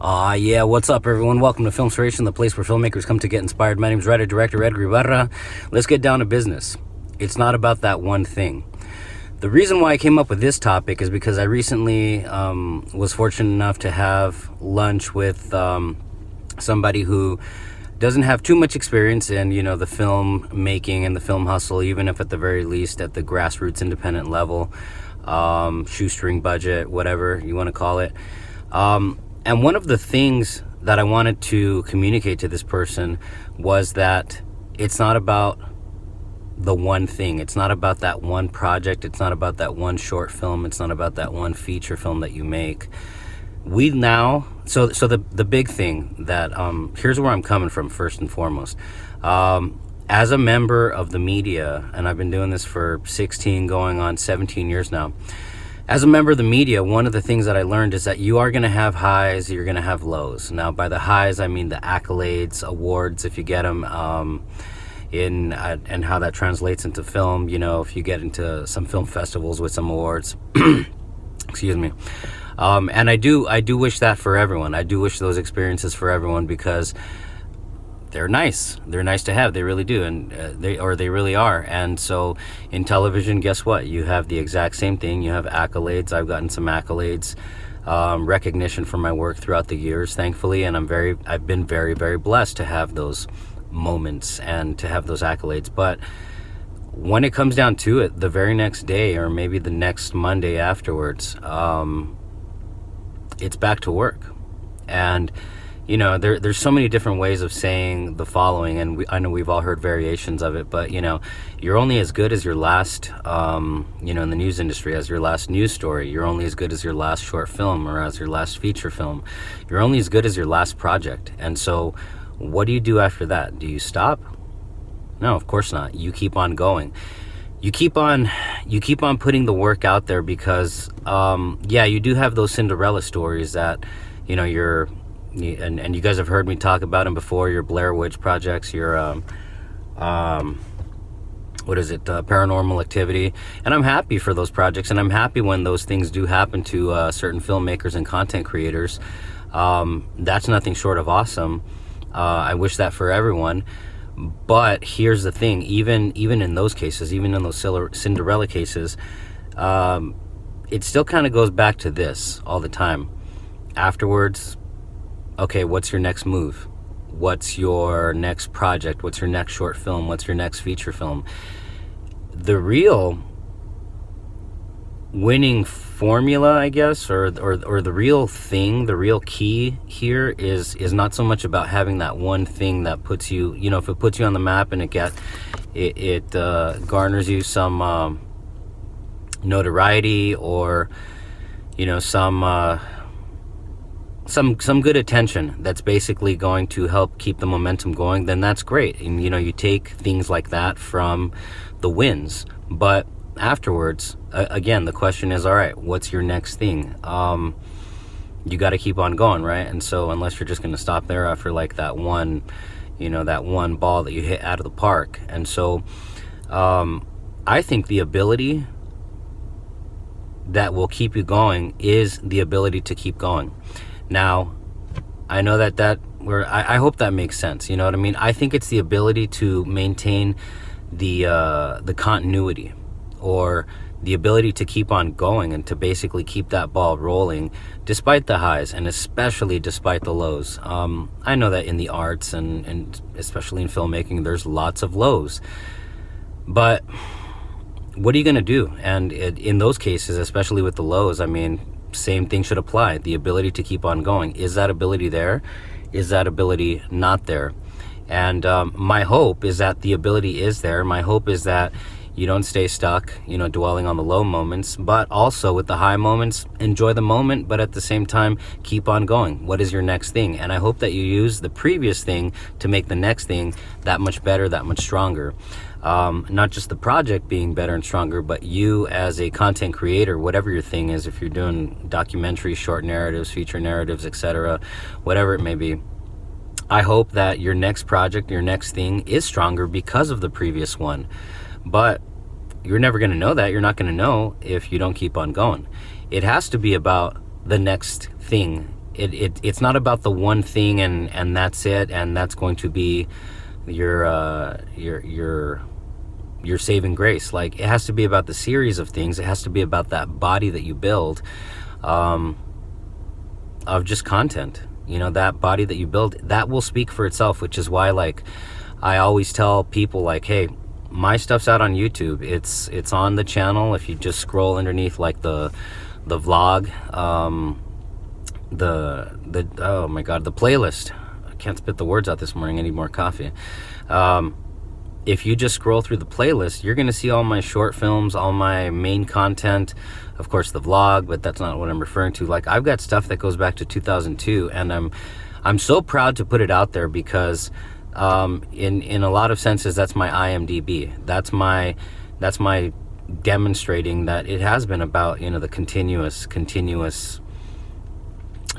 Yeah, what's up, everyone? Welcome to Filmspiration, the place where filmmakers come to get inspired. My name is writer-director Edgar Ibarra. Let's get down to business. It's not about that one thing. The reason why I came up with this topic is because I recently was fortunate enough to have lunch with somebody who doesn't have too much experience in, the film making and the film hustle, even if at the very least at the grassroots independent level, shoestring budget, whatever you want to call it. And one of the things that I wanted to communicate to this person was that it's not about the one thing. It's not about that one project. It's not about that one short film. It's not about that one feature film that you make. So the big thing that, here's where I'm coming from first and foremost. As a member of the media, and I've been doing this for 16 going on 17 years now, as a member of the media, one of the things that I learned is that you are going to have highs, you're going to have lows. Now, by the highs, I mean the accolades, awards, if you get them, and how that translates into film. If you get into some film festivals with some awards, excuse me. And I do wish that for everyone. I do wish those experiences for everyone because they're nice. They're nice to have. They really do, and they really are. And so, in television, guess what? You have the exact same thing. You have accolades. I've gotten some accolades, recognition for my work throughout the years, thankfully, and I've been very, very blessed to have those moments and to have those accolades. But when it comes down to it, the very next day, or maybe the next Monday afterwards, it's back to work, and there's so many different ways of saying the following, and I know we've all heard variations of it, but you're only as good as your last, in the news industry, as your last news story. You're only as good as your last short film or as your last feature film. You're only as good as your last project. And so what do you do after that? Do you stop? No, of course not. You keep on going. You keep on putting the work out there because, you do have those Cinderella stories that, and you guys have heard me talk about them before, your Blair Witch projects, your Paranormal Activity. And I'm happy for those projects, and I'm happy when those things do happen to certain filmmakers and content creators. That's nothing short of awesome. I wish that for everyone. But here's the thing, even in those cases, even in those Cinderella cases, it still kind of goes back to this all the time. Afterwards, okay, what's your next move? What's your next project? What's your next short film? What's your next feature film? The real winning formula, I guess, or the real thing, the real key here is not so much about having that one thing that puts you, if it puts you on the map and it garners you some notoriety or some good attention that's basically going to help keep the momentum going, then that's great. And you take things like that from the wins. But afterwards, again, the question is, all right, what's your next thing? You got to keep on going, right? And so unless you're just going to stop there after like that one ball that you hit out of the park. And so I think the ability that will keep you going is the ability to keep going. Now, I know I hope that makes sense. You know what I mean? I think it's the ability to maintain the continuity, or the ability to keep on going and to basically keep that ball rolling despite the highs and especially despite the lows. I know that in the arts and especially in filmmaking, there's lots of lows. But what are you going to do? And in those cases, especially with the lows, I mean, same thing should apply. The ability to keep on going. Is that ability there? Is that ability not there? And my hope is that the ability is there. My hope is that you don't stay stuck, dwelling on the low moments, but also with the high moments, enjoy the moment, but at the same time, keep on going. What is your next thing? And I hope that you use the previous thing to make the next thing that much better, that much stronger. Not just the project being better and stronger, but you as a content creator, whatever your thing is, if you're doing documentaries, short narratives, feature narratives, etc., whatever it may be, I hope that your next project, your next thing is stronger because of the previous one. But you're never going to know that. You're not going to know if you don't keep on going. It has to be about the next thing it's not about the one thing and that's it, and that's going to be your saving grace. Like, it has to be about the series of things. It has to be about that body that you build, of just content. You know, that body that you build, that will speak for itself, which is why, like, I always tell people, like, hey, my stuff's out on YouTube. It's on the channel. If you just scroll underneath, like, the vlog, oh my god, the playlist. I can't spit the words out this morning. I need more coffee. If you just scroll through the playlist, you're going to see all my short films, all my main content, of course the vlog, but that's not what I'm referring to. Like, I've got stuff that goes back to 2002, and I'm so proud to put it out there, because in a lot of senses, that's my IMDb. That's my demonstrating that it has been about, you know, the continuous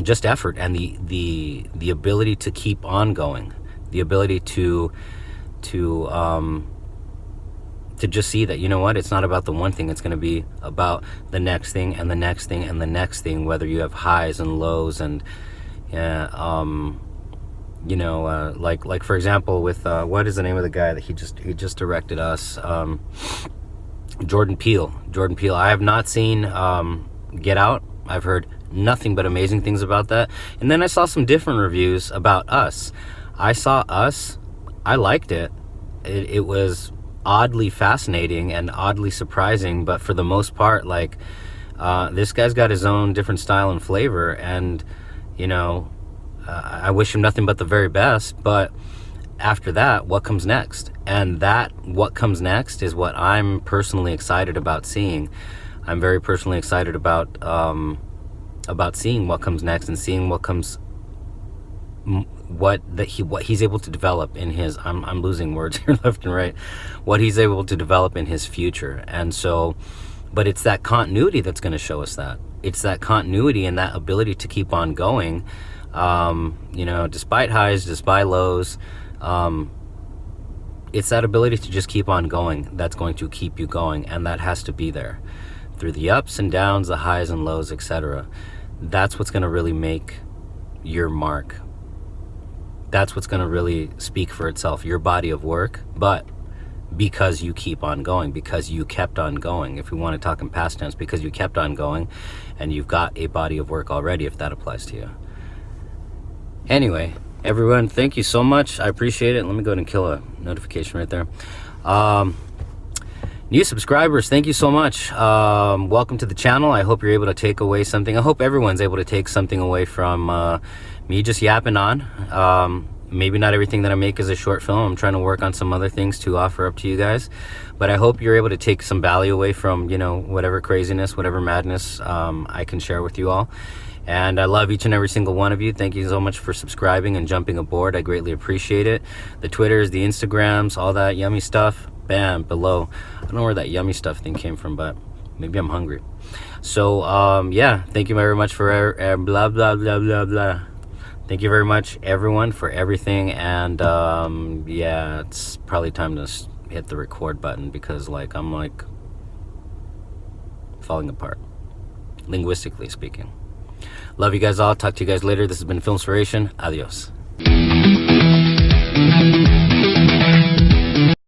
just effort, and the ability to keep on going, the ability to just see that, you know what, it's not about the one thing. It's going to be about the next thing and the next thing and the next thing, whether you have highs and lows. And you know, like for example, with what is the name of the guy that he just directed us, Jordan Peele. I have not seen Get Out. I've heard nothing but amazing things about that. And then I saw some different reviews about Us. I saw Us. I liked it. It was oddly fascinating and oddly surprising, but for the most part, like, this guy's got his own different style and flavor, and, you know, I wish him nothing but the very best. But after that, what comes next? And that what comes next is what I'm personally excited about seeing. I'm very personally excited about seeing what comes next, and seeing what comes, what he's able to develop in his, I'm losing words here left and right, what he's able to develop in his future. And so, but it's that continuity that's going to show us that. It's that continuity and that ability to keep on going, you know, despite highs, despite lows. It's that ability to just keep on going that's going to keep you going, and that has to be there through the ups and downs, the highs and lows, etc. That's what's going to really make your mark. That's what's going to really speak for itself, your body of work. But because you keep on going, because you kept on going, if we want to talk in past tense, because you kept on going, and you've got a body of work already, if that applies to you. Anyway, everyone, thank you so much. I appreciate it. Let me go ahead and kill a notification right there. New subscribers, thank you so much. Welcome to the channel. I hope you're able to take away something. I hope everyone's able to take something away from me just yapping on. Maybe not everything that I make is a short film. I'm trying to work on some other things to offer up to you guys. But I hope you're able to take some value away from, you know, whatever craziness, whatever madness I can share with you all. And I love each and every single one of you. Thank you so much for subscribing and jumping aboard. I greatly appreciate it. The Twitters, the Instagrams, all that yummy stuff, bam, below. I don't know where that yummy stuff thing came from, but maybe I'm hungry. So, yeah, thank you very much for blah, blah, blah, blah, blah. Thank you very much, everyone, for everything. And, yeah, it's probably time to hit the record button, because, like, I'm, like, falling apart, linguistically speaking. Love you guys all. Talk to you guys later. This has been Filmspiration. Adios.